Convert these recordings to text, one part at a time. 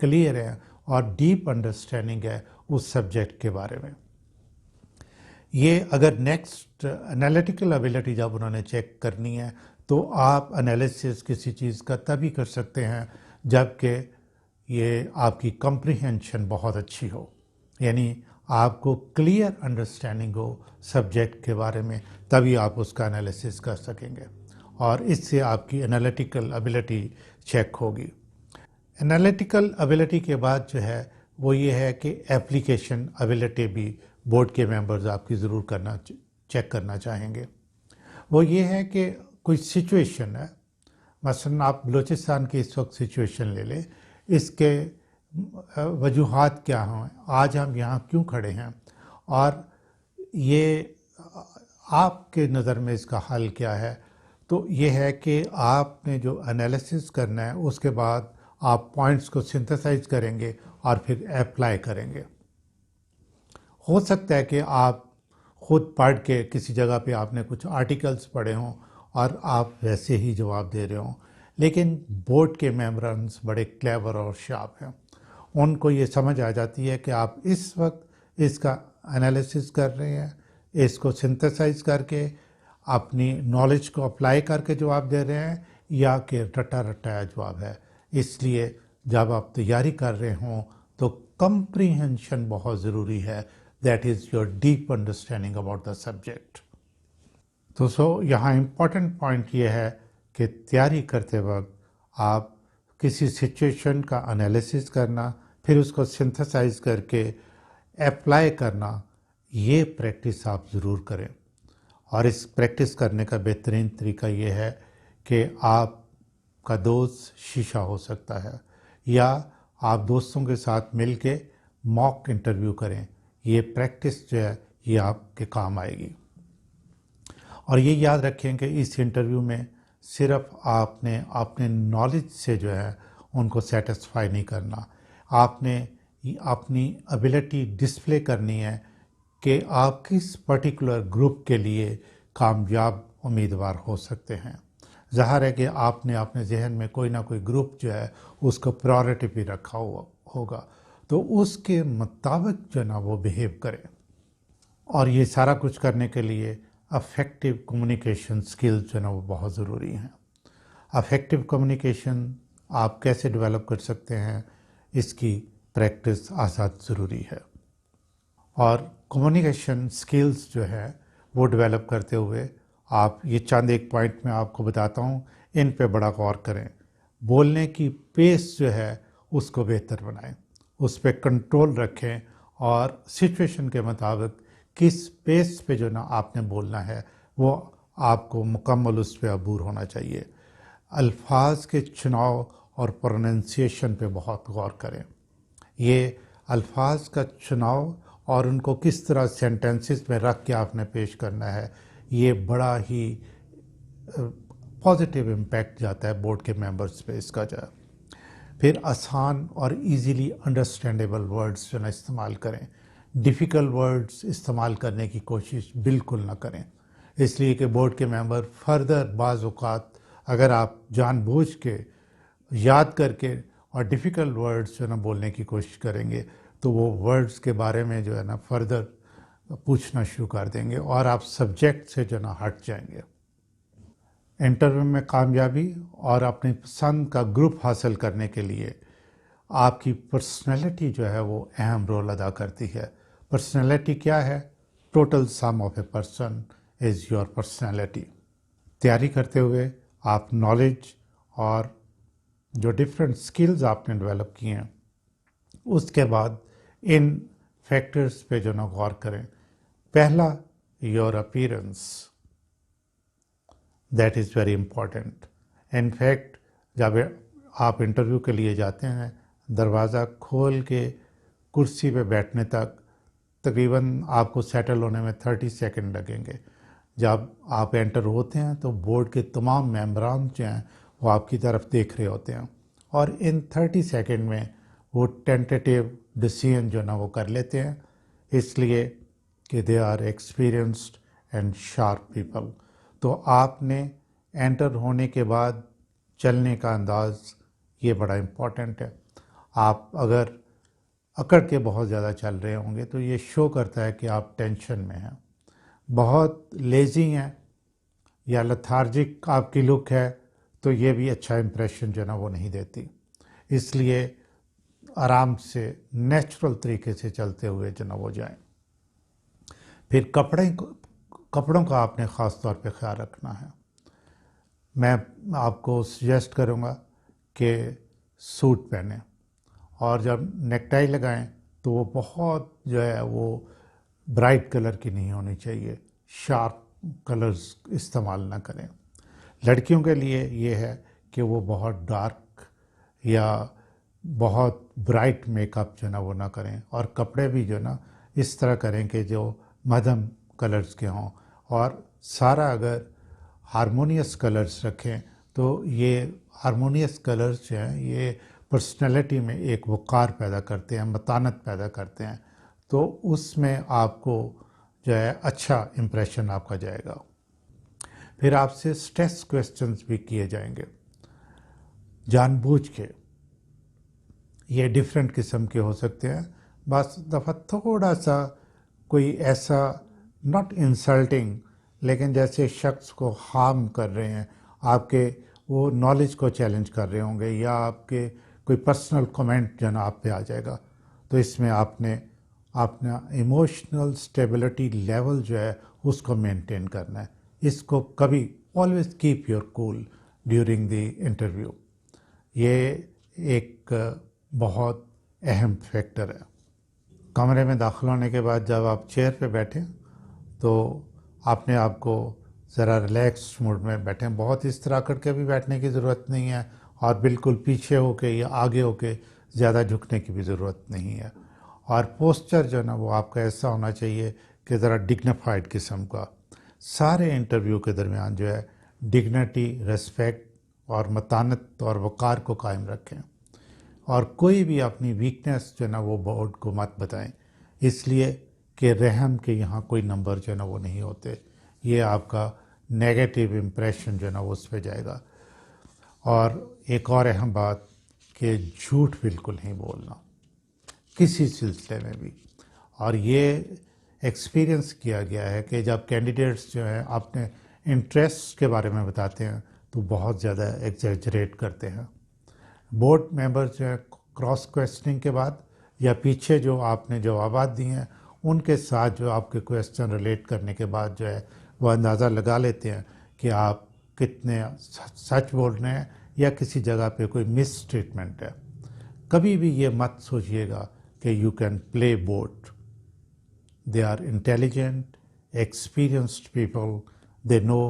Clear ہے اور deep understanding ہے اس سبجیکٹ کے بارے میں. یہ اگر نیکسٹ انالیٹیکل ابیلٹی جب انہوں نے چیک کرنی ہے تو آپ انالیسس کسی چیز کا تبھی کر سکتے ہیں جب کہ یہ آپ کی کمپریہنشن بہت اچھی ہو، یعنی آپ کو کلیئر انڈرسٹینڈنگ ہو سبجیکٹ کے بارے میں، تبھی آپ اس کا انالیسس کر سکیں گے اور اس سے آپ کی انالیٹیکل ابیلٹی چیک ہوگی. انالیٹیکل ابیلٹی کے بعد جو ہے وہ یہ ہے کہ ایپلیکیشن ابیلٹی بھی بورڈ کے ممبرز آپ کی ضرور چیک کرنا چاہیں گے. وہ یہ ہے کہ کوئی سچویشن ہے، مثلا آپ بلوچستان کی اس وقت سچویشن لے لیں، اس کے وجوہات کیا ہیں، آج ہم یہاں کیوں کھڑے ہیں، اور یہ آپ کے نظر میں اس کا حل کیا ہے. تو یہ ہے کہ آپ نے جو انالیسس کرنا ہے اس کے بعد آپ پوائنٹس کو سنتھسائز کریں گے اور پھر اپلائی کریں گے. ہو سکتا ہے کہ آپ خود پڑھ کے کسی جگہ پہ آپ نے کچھ آرٹیکلز پڑھے ہوں اور آپ ویسے ہی جواب دے رہے ہوں، لیکن بورڈ کے ممبرانز بڑے کلیور اور شارپ ہیں، ان کو یہ سمجھ آ جاتی ہے کہ آپ اس وقت اس کا انالیسس کر رہے ہیں، اس کو سنتھسائز کر کے اپنی نالج کو اپلائی کر کے جواب دے رہے ہیں یا کہ رٹا رٹایا جواب ہے. اس لیے جب آپ تیاری کر رہے ہوں تو کمپریہنشن بہت ضروری ہے. That is your deep understanding about the subject. تو یہاں امپورٹنٹ پوائنٹ یہ ہے کہ تیاری کرتے وقت آپ کسی سچویشن کا انالیسس کرنا، پھر اس کو سنتھسائز کر کے اپلائی کرنا، یہ پریکٹس آپ ضرور کریں. اور اس پریکٹس کرنے کا بہترین طریقہ یہ ہے کہ آپ کا دوست شیشہ ہو سکتا ہے، یا آپ دوستوں کے ساتھ مل کے موک انٹرویو کریں. یہ پریکٹس جو ہے یہ آپ کے کام آئے گی. اور یہ یاد رکھیں کہ اس انٹرویو میں صرف آپ نے اپنے نالج سے جو ہے ان کو سیٹسفائی نہیں کرنا، آپ نے اپنی ابیلٹی ڈسپلے کرنی ہے کہ آپ کس پرٹیکولر گروپ کے لیے کامیاب امیدوار ہو سکتے ہیں. ظاہر ہے کہ آپ نے اپنے ذہن میں کوئی نہ کوئی گروپ جو ہے اس کو پرائورٹی پہ رکھا ہوا ہوگا، تو اس کے مطابق جو نا وہ بیہیو کریں. اور یہ سارا کچھ کرنے کے لیے افیکٹو کمیونیکیشن سکلز جو ہے نا وہ بہت ضروری ہیں. افیکٹو کمیونیکیشن آپ کیسے ڈیولپ کر سکتے ہیں، اس کی پریکٹس آسان ضروری ہے. اور کمیونیکیشن سکلز جو ہے وہ ڈیولپ کرتے ہوئے آپ یہ چند ایک پوائنٹ میں آپ کو بتاتا ہوں، ان پہ بڑا غور کریں. بولنے کی پیس جو ہے اس کو بہتر بنائیں، اس پہ کنٹرول رکھیں، اور سچویشن کے مطابق کس پیس پہ جو نا آپ نے بولنا ہے وہ آپ کو مکمل اس پہ عبور ہونا چاہیے. الفاظ کے چناؤ اور پروننسیشن پہ بہت غور کریں. یہ الفاظ کا چناؤ اور ان کو کس طرح سینٹنسز میں رکھ کے آپ نے پیش کرنا ہے، یہ بڑا ہی پازیٹیو امپیکٹ جاتا ہے بورڈ کے ممبرز پہ اس کا جو ہے. پھر آسان اور ایزیلی انڈرسٹینڈیبل ورڈز جو نا استعمال کریں. ڈیفیکلٹ ورڈز استعمال کرنے کی کوشش بالکل نہ کریں، اس لیے کہ بورڈ کے ممبر فردر بعض اوقات اگر آپ جان بوجھ کے یاد کر کے اور ڈیفیکلٹ ورڈز جو نا بولنے کی کوشش کریں گے تو وہ ورڈز کے بارے میں جو ہے نا فردر پوچھنا شروع کر دیں گے اور آپ سبجیکٹ سے جو نا ہٹ جائیں گے. انٹرویو میں کامیابی اور اپنی پسند کا گروپ حاصل کرنے کے لیے آپ کی پرسنالٹی جو ہے وہ اہم رول ادا کرتی ہے. پرسنالٹی کیا ہے؟ Total sum of a person is your personality. تیاری کرتے ہوئے آپ نالج اور جو ڈفرینٹ سکلز آپ نے ڈیولپ کیے ہیں اس کے بعد ان فیکٹرز پہ جو نا غور کریں. پہلا، your appearance, that is very important. In fact جب آپ انٹرویو کے لیے جاتے ہیں دروازہ کھول کے کرسی پہ بیٹھنے تک تقریباً آپ کو سیٹل ہونے میں 30 سیکنڈ لگیں گے. جب آپ انٹر ہوتے ہیں تو بورڈ کے تمام ممبران جو ہیں وہ آپ کی طرف دیکھ رہے ہوتے ہیں، اور ان 30 سیکنڈ میں وہ ٹینٹیٹیو ڈیسیژن جو نا وہ کر لیتے ہیں، اس لیے کہ they are experienced and sharp people. تو آپ نے انٹر ہونے کے بعد چلنے کا انداز یہ بڑا امپورٹنٹ ہے. آپ اگر اکڑ کے بہت زیادہ چل رہے ہوں گے تو یہ شو کرتا ہے کہ آپ ٹینشن میں ہیں. بہت لیزی ہیں یا لتھارجک آپ کی لک ہے تو یہ بھی اچھا امپریشن جو ہے نا وہ نہیں دیتی. اس لیے آرام سے نیچرل طریقے سے چلتے ہوئے جو نا وہ جائیں. پھر کپڑوں کا آپ نے خاص طور پہ خیال رکھنا ہے. میں آپ کو سجیسٹ کروں گا کہ سوٹ پہنیں، اور جب نیک ٹائی لگائیں تو وہ بہت جو ہے وہ برائٹ کلر کی نہیں ہونی چاہیے، شارپ کلرز استعمال نہ کریں. لڑکیوں کے لیے یہ ہے کہ وہ بہت ڈارک یا بہت برائٹ میک اپ جو ہے نا وہ نہ کریں، اور کپڑے بھی جو ہے نا اس طرح کریں کہ جو مدھم کلرز کے ہوں، اور سارا اگر ہارمونیس کلرز رکھیں تو یہ ہارمونیس کلرز جو ہیں یہ پرسنالٹی میں ایک وقار پیدا کرتے ہیں، متانت پیدا کرتے ہیں، تو اس میں آپ کو جو ہے اچھا امپریشن آپ کا جائے گا. پھر آپ سے سٹریس کویسچنز بھی کیے جائیں گے جان بوجھ کے. یہ ڈیفرنٹ قسم کے ہو سکتے ہیں. بس دفعہ تھوڑا سا کوئی ایسا ناٹ انسلٹنگ، لیکن جیسے شخص کو ہارم کر رہے ہیں، آپ کے وہ نالج کو چیلنج کر رہے ہوں گے، یا آپ کے کوئی پرسنل کمنٹ جو ہے نا آپ پہ آ جائے گا، تو اس میں آپ نے اپنا ایموشنل سٹیبلٹی لیول جو ہے اس کو مینٹین کرنا ہے. اس کو کبھی always keep your cool during the interview. یہ ایک بہت اہم فیکٹر ہے. کمرے میں داخل ہونے کے بعد جب آپ چیئر پہ بیٹھیں تو اپنے آپ کو ذرا ریلیکس موڈ میں بیٹھیں. بہت اس طرح کر کے بھی بیٹھنے کی ضرورت نہیں ہے، اور بالکل پیچھے ہو کے یا آگے ہو کے زیادہ جھکنے کی بھی ضرورت نہیں ہے. اور پوسچر جو ہے نا وہ آپ کا ایسا ہونا چاہیے کہ ذرا ڈگنیفائڈ قسم کا. سارے انٹرویو کے درمیان جو ہے ڈگنیٹی، ریسپیکٹ اور متانت اور وقار کو قائم رکھیں، اور کوئی بھی اپنی ویکنیس جو ہے نا وہ بورڈ کو مت بتائیں، اس لیے کہ رحم کے یہاں کوئی نمبر جو ہے نا وہ نہیں ہوتے. یہ آپ کا نیگیٹو امپریشن جو ہے نا وہ اس پہ جائے گا. اور ایک اور اہم بات کہ جھوٹ بالکل نہیں بولنا کسی سلسلے میں بھی. اور یہ ایکسپیرینس کیا گیا ہے کہ جب کینڈیڈیٹس جو ہیں اپنے انٹرسٹ کے بارے میں بتاتے ہیں تو بہت زیادہ ایگزیجریٹ کرتے ہیں. بورڈ ممبرز جو ہے کراس کویسچننگ کے بعد یا پیچھے جو آپ نے جوابات دی ہیں ان کے ساتھ جو آپ کے کویسچن ریلیٹ کرنے کے بعد جو ہے وہ اندازہ لگا لیتے ہیں کہ آپ کتنے سچ بول رہے ہیں یا کسی جگہ پہ کوئی مس ٹریٹمنٹ ہے. کبھی بھی یہ مت سوچئے گا کہ you can play board. They are intelligent, experienced people, they know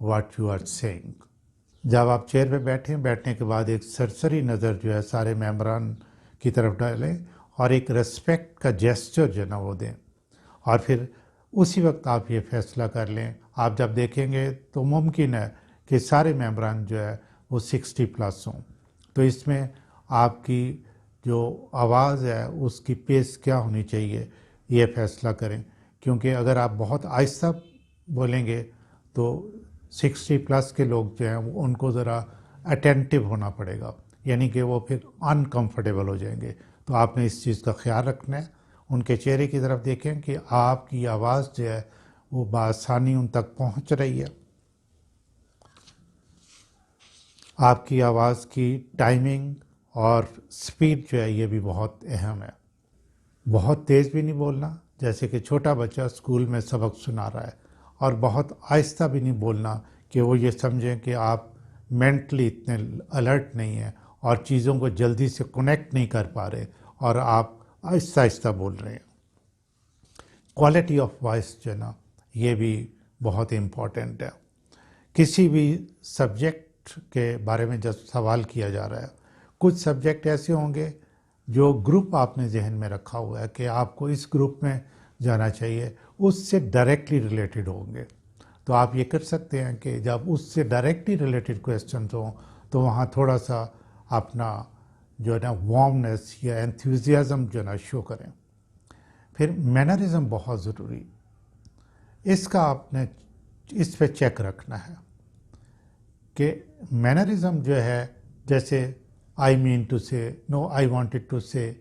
what you are saying. جب آپ چیئر پہ بیٹھنے کے بعد ایک سرسری نظر جو ہے سارے ممبران کی طرف ڈالیں، اور ایک ریسپیکٹ کا جیسچر جو ہے نا وہ دیں. اور پھر اسی وقت آپ یہ فیصلہ کر لیں. آپ جب دیکھیں گے تو ممکن ہے کہ سارے ممبران جو ہے وہ 60+ ہوں، تو اس میں آپ کی جو آواز ہے اس کی پیس کیا ہونی چاہیے یہ فیصلہ کریں. کیونکہ اگر آپ بہت آہستہ بولیں گے تو 60+ کے لوگ جو ہیں ان کو ذرا اٹینٹیو ہونا پڑے گا، یعنی کہ وہ پھر انکمفرٹیبل ہو جائیں گے. تو آپ نے اس چیز کا خیال رکھنا ہے. ان کے چہرے کی طرف دیکھیں کہ آپ کی آواز جو ہے وہ بآسانی ان تک پہنچ رہی ہے. آپ کی آواز کی ٹائمنگ اور سپیڈ جو ہے یہ بھی بہت اہم ہے. بہت تیز بھی نہیں بولنا جیسے کہ چھوٹا بچہ اسکول میں سبق سنا رہا ہے، اور بہت آہستہ بھی نہیں بولنا کہ وہ یہ سمجھیں کہ آپ مینٹلی اتنے الرٹ نہیں ہیں اور چیزوں کو جلدی سے کنیکٹ نہیں کر پا رہے اور آپ آہستہ آہستہ بول رہے ہیں. کوالٹی آف وائس جو ہے نا یہ بھی بہت امپورٹنٹ ہے. کسی بھی سبجیکٹ کے بارے میں جب سوال کیا جا رہا ہے، کچھ سبجیکٹ ایسے ہوں گے جو گروپ آپ نے ذہن میں رکھا ہوا ہے کہ آپ کو اس گروپ میں جانا چاہیے، اس سے ڈائریکٹلی ریلیٹڈ ہوں گے. تو آپ یہ کر سکتے ہیں کہ جب اس سے ڈائریکٹلی ریلیٹڈ کویسچنز ہوں تو وہاں تھوڑا سا اپنا جو ہے نا وارمنیس یا انتھوزیازم جو ہے نا شو کریں. پھر مینرزم بہت ضروری، اس کا آپ نے اس پہ چیک رکھنا ہے کہ مینرزم جو ہے، جیسے آئی مین ٹو سے، نو آئی وانٹڈ ٹو سے،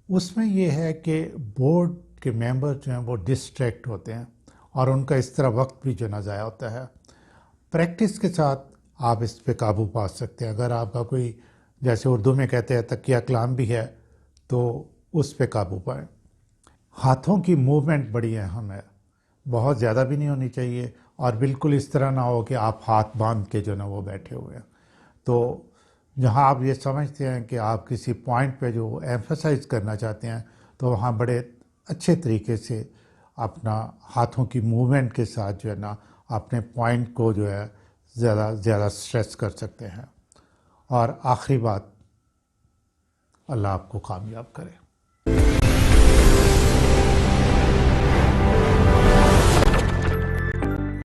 اس میں یہ ہے کہ بورڈ کے ممبر جو ہیں وہ ڈسٹریکٹ ہوتے ہیں اور ان کا اس طرح وقت بھی جو نہ ضائع ہوتا ہے۔ پریکٹس کے ساتھ آپ اس پہ قابو پا سکتے ہیں۔ اگر آپ کا کوئی، جیسے اردو میں کہتے ہیں، تکیہ کلام بھی ہے تو اس پہ قابو پائیں۔ ہاتھوں کی موومنٹ بڑی اہم ہے، بہت زیادہ بھی نہیں ہونی چاہیے اور بالکل اس طرح نہ ہو کہ آپ ہاتھ باندھ کے جو نا وہ بیٹھے ہوئے ہیں۔ تو جہاں آپ یہ سمجھتے ہیں کہ آپ کسی پوائنٹ پہ جو ایمفسائز کرنا چاہتے ہیں تو وہاں بڑے اچھے طریقے سے اپنا ہاتھوں کی موومنٹ کے ساتھ جو ہے نا اپنے پوائنٹ کو جو ہے زیادہ سٹریس کر سکتے ہیں۔ اور آخری بات، اللہ آپ کو کامیاب کرے۔